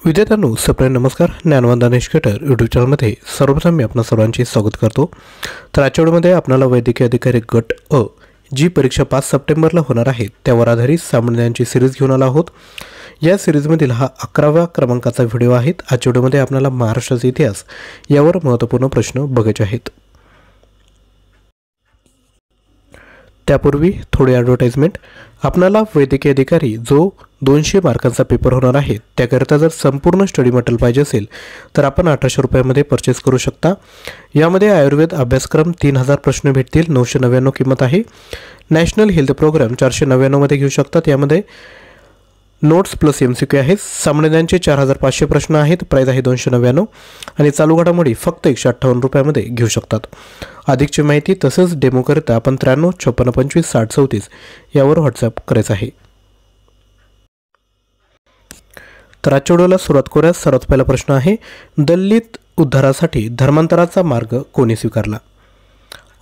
विद्यार्थ्यांनो सप्रे नमस्कार. ज्ञानवंदन educator YouTube चॅनलमध्ये सर्वप्रथम मी आपणा सर्वांचे स्वागत करतो. तर आजच्या व्हिडिओमध्ये आपल्याला वैद्यकीय अधिकारी गट अ जी परीक्षा 5 सप्टेंबरला होणार आहे त्यावर आधारित सामन्यांची सिरीज घेऊन आलो आहोत. या सिरीजमधील हा 11व्या क्रमांकाचा व्हिडिओ आहे. आजच्या व्हिडिओमध्ये आपल्याला महाराष्ट्राचा इतिहास यावर महत्त्वपूर्ण प्रश्न बघायचे आहेत. त्यापूर्वी थोडी ॲडव्हर्टाइजमेंट. आपल्याला वैद्यकीय अधिकारी जो 200 मार्कांचा पेपर होणार आहे त्याकरिता जर संपूर्ण स्टडी मटेरियल पाहिजे असेल तर आपण 1800 रुपयामध्ये परचेस करू शकता. यामध्ये आयुर्वेद अभ्यासक्रम 3000 प्रश्न भेटतील. 999 किंमत आहे. नॅशनल हेल्थ प्रोग्राम 499 मध्ये घेऊ शकतात. यामध्ये नोट्स प्लस MCQ आहे. सामन्यांचे 4500 प्रश्न आहेत. प्राइस आहे 299 आणि चालू घडामोडी फक्त 158 रुपयामध्ये घेऊ शकतात. अधिकची माहिती तसंच डेमोकरिता आपण 93 56 25 60 34 यावर व्हॉट्सअप करायचं आहे. तर आजच्या व्हिडिओला सुरुवात करूया. सर्वात पहिला प्रश्न आहे, दलित उद्धारासाठी धर्मांतराचा मार्ग कोणी स्वीकारला?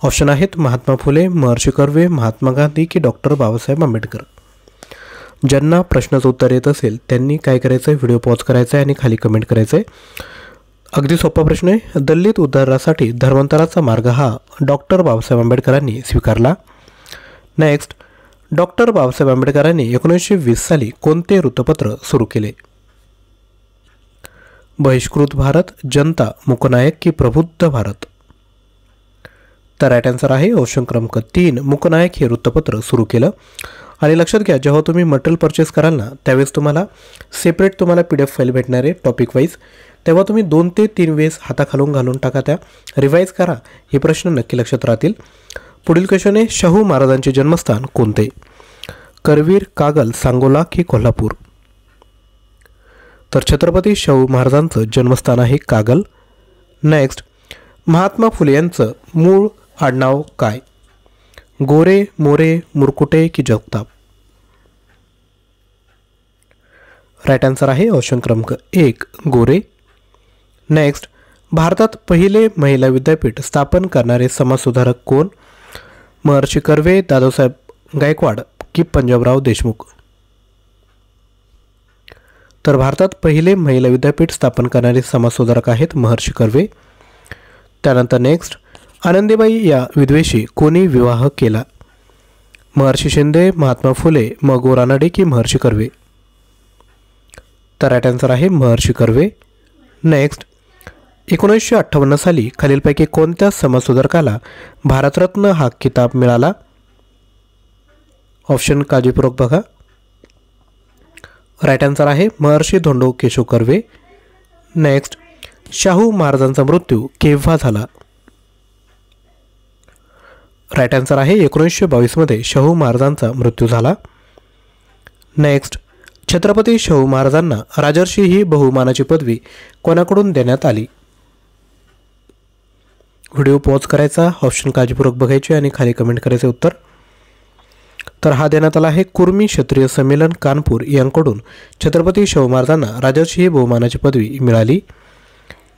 ऑप्शन आहेत महात्मा फुले, महर्षी कर्वे, महात्मा गांधी की डॉक्टर बाबासाहेब आंबेडकर. ज्यांना प्रश्नाचं उत्तर येत असेल त्यांनी काय करायचं आहे, व्हिडिओ पॉज करायचा आहे आणि खाली कमेंट करायचं आहे. अगदी सोपा प्रश्न आहे. दलित उद्धारासाठी धर्मांतराचा मार्ग हा डॉक्टर बाबासाहेब आंबेडकरांनी स्वीकारला. नेक्स्ट, डॉक्टर बाबासाहेब आंबेडकरांनी 1920 साली कोणते वृत्तपत्र सुरू केले? बहिष्कृत भारत, जनता, मूकनायक की प्रबुद्ध भारत. तर राईट आन्सर आहे ऑप्शन क्रमांक 3 मूकनायक हे वृत्तपत्र सुरू केलं. आणि लक्षात घ्या, जेव्हा तुम्ही मटेरियल परचेस कराल ना त्यावेळेस तुम्हाला सेपरेट PDF फाईल भेटणार आहे टॉपिक वाईज. तेव्हा तुम्ही 2 ते 3 वेळेस हाताखालून घालून टाका, त्या रिवाईज करा. हे प्रश्न नक्की लक्षात राहतील. पुढील क्वेश्चन आहे, शाहू महाराजांचे जन्मस्थान कोणते? करवीर, कागल, सांगोला की कोल्हापूर. तर छत्रपती शाहू महाराजांचं जन्मस्थान आहे कागल. नेक्स्ट, महात्मा फुले यांचं मूळ आडनाव काय? गोरे, मोरे, मुरकुटे की जगताप. राईट आन्सर आहे ऑप्शन क्रमांक 1 गोरे. नेक्स्ट, भारतात पहिले महिला विद्यापीठ स्थापन करणारे समाजसुधारक कोण? महर्षी कर्वे, दादासाहेब गायकवाड की पंजाबराव देशमुख. तर भारतात पहिले महिला विद्यापीठ स्थापन करणारे समाजसुधारक आहेत महर्षी कर्वे. त्यानंतर नेक्स्ट, आनंदीबाई या विधवेशी कोणी विवाह केला? महर्षी शिंदे, महात्मा फुले, मगो रानडे की महर्षी कर्वे. तर राईट आन्सर आहे महर्षी कर्वे. नेक्स्ट, 1958 साली खालीलपैकी कोणत्या समाजसुधारकाला भारतरत्न हा किताब मिळाला? ऑप्शन काळजीपूर्वक बघा. राईट आन्सर आहे महर्षी धोंडो केशव कर्वे. नेक्स्ट, शाहू महाराजांचा मृत्यू केव्हा झाला? राईट आन्सर आहे 1922 मध्ये शाहू महाराजांचा मृत्यू झाला. नेक्स्ट, छत्रपती शाहू महाराजांना राजर्षी ही बहुमानाची पदवी कोणाकडून देण्यात आली? व्हिडिओ पॉज करायचा, ऑप्शन काळजीपूर्वक बघायचे आणि खाली कमेंट करायचे उत्तर. तर हा देण्यात आला आहे कुर्मी क्षत्रिय संमेलन कानपूर यांकडून छत्रपती शाहू महाराजांना राजर्षी ही बहुमानाची पदवी मिळाली.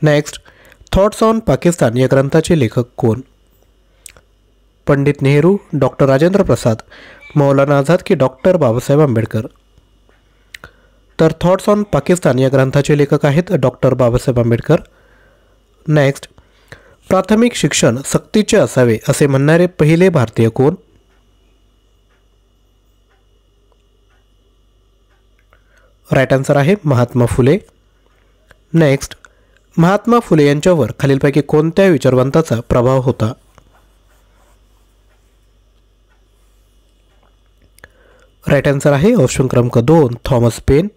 नेक्स्ट, थॉट्स ऑन पाकिस्तान या ग्रंथाचे लेखक कोण? पंडित नेहरू, डॉक्टर राजेंद्र प्रसाद, मौलाना आझाद की डॉक्टर बाबासाहेब आंबेडकर. तर थॉट्स ऑन पाकिस्तान या ग्रंथाचे लेखक आहेत डॉक्टर बाबासाहेब आंबेडकर. नेक्स्ट, प्राथमिक शिक्षण सक्तीचे असावे असे म्हणणारे पहिले भारतीय कोण? राईट आन्सर आहे महात्मा फुले. नेक्स्ट, महात्मा फुले यांच्यावर खालीलपैकी कोणत्या विचारवंताचा प्रभाव होता? राईट आन्सर आहे ऑप्शन क्रमांक 2 Thomas pen.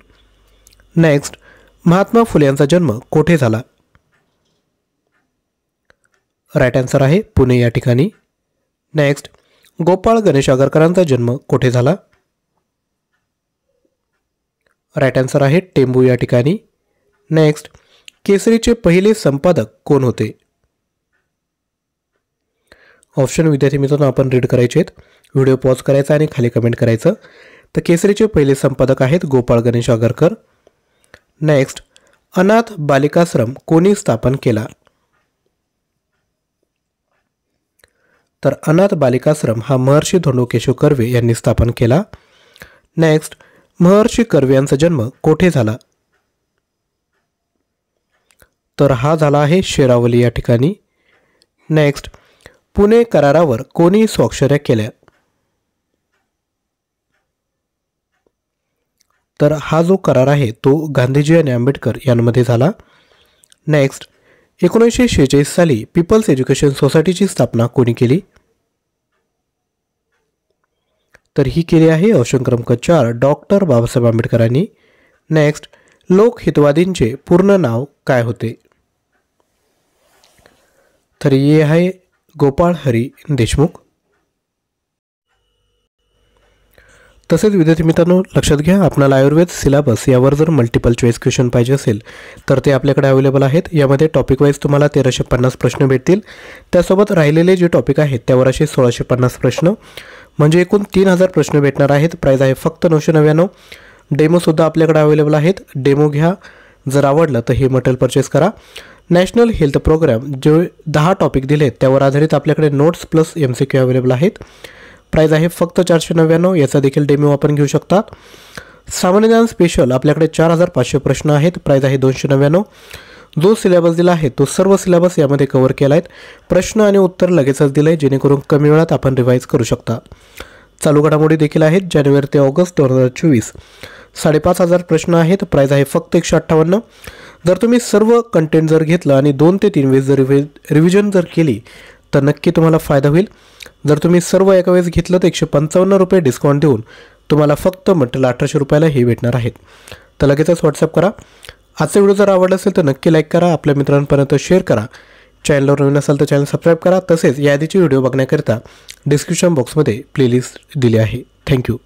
Next, Mahatma Phule यांचा जन्म कोठे झाला? राईट आन्सर आहे पुणे या ठिकाणी. नेक्स्ट, गोपाळ गणेश आगरकरांचा जन्म कोठे झाला? राईट आन्सर आहे टेंबू या ठिकाणी. नेक्स्ट, केसरीचे पहिले संपादक कोण होते? ऑप्शन विद्यार्थी मित्रांनो आपण रीड करायचे आहेत. व्हिडिओ पॉज करायचा आणि खाली कमेंट करायचं. तर केसरीचे पहिले संपादक आहेत गोपाळ गणेश आगरकर. नेक्स्ट, अनाथ बालिकाश्रम कोणी स्थापन केला? तर अनाथ बालिकाश्रम हा महर्षी धोंडो केशव कर्वे यांनी स्थापन केला. नेक्स्ट, महर्षी कर्वे यांचा जन्म कोठे झाला? तर हा झाला आहे शेरावली या ठिकाणी. नेक्स्ट, पुणे करारावर कोणी स्वाक्षऱ्या केल्या? तर हा जो करार आहे तो गांधीजी आणि आंबेडकर यांमध्ये झाला. नेक्स्ट, 1946 साली पीपल्स एज्युकेशन सोसायटीची स्थापना कोणी केली? तर ही केली आहे ऑप्शन क्रमांक 4 डॉक्टर बाबासाहेब आंबेडकरांनी. नेक्स्ट, लोकहितवादींचे पूर्ण नाव काय होते? तर हे आहे गोपाळ हरी देशमुख. तसेच विद्यार्थी मित्रांनो लक्षात घ्या, आपल्याला आयुर्वेद सिलेबस यावर जर मल्टिपल चॉईस क्वेश्चन पाहिजे असेल तर ते आपल्याकडे अवेलेबल आहेत. यामध्ये टॉपिक वाईज तुम्हाला 1350 प्रश्न भेटतील. त्यासोबत राहिलेले जे टॉपिक आहेत त्यावर असे 1650 प्रश्न, म्हणजे एकूण 3000 प्रश्न भेटणार आहेत. प्राईज आहे फक्त 999. डेमोसुद्धा आपल्याकडे अवेलेबल आहेत. डेमो घ्या, जर आवडलं तर हे मटेरियल परचेस करा. नॅशनल हेल्थ प्रोग्राम जे 10 टॉपिक दिलेत त्यावर आधारित आपल्याकडे नोट्स प्लस MCQ अवेलेबल आहेत. प्राईज आहे फक्त 499. याचा देखील डेमो आपण घेऊ शकता. सामान्य ज्ञान स्पेशल आपल्याकडे 4500 प्रश्न आहेत. प्राईज आहे 299. जो सिलेबस दिला आहे तो सर्व सिलेबस यामध्ये कव्हर केला आहे. प्रश्न आणि उत्तर लगेचच दिलं आहे जेणेकरून कमी वेळात आपण रिवाईज करू शकता. चालू घडामोडी देखील आहेत. जानेवारी ते ऑगस्ट 2024 5500 प्रश्न आहेत. प्राईज आहे फक्त 158. जर तुम्ही सर्व कंटेंट जर घेतलं आणि 2 ते 3 वेळेस जर रिव्हिजन जर केली तर नक्की तुम्हाला फायदा होईल. जर तुम्ही सर्व एका वेळेस घेतलं तर 155 रुपये डिस्काउंट देऊन तुम्हाला फक्त मटेरियल 1800 रुपयाला हे भेटणार आहेत. तर लगेचच व्हॉट्सअप करा. आजचा व्हिडिओ जर आवडला असेल तर नक्की लाईक करा, आपल्या मित्रांपर्यंत शेअर करा. चॅनलवर नवीन असाल तर चॅनल सबस्क्राईब करा. तसेच या आधीची व्हिडिओ बघण्याकरिता डिस्क्रिप्शन बॉक्समध्ये प्लेलिस्ट दिली आहे. थँक्यू.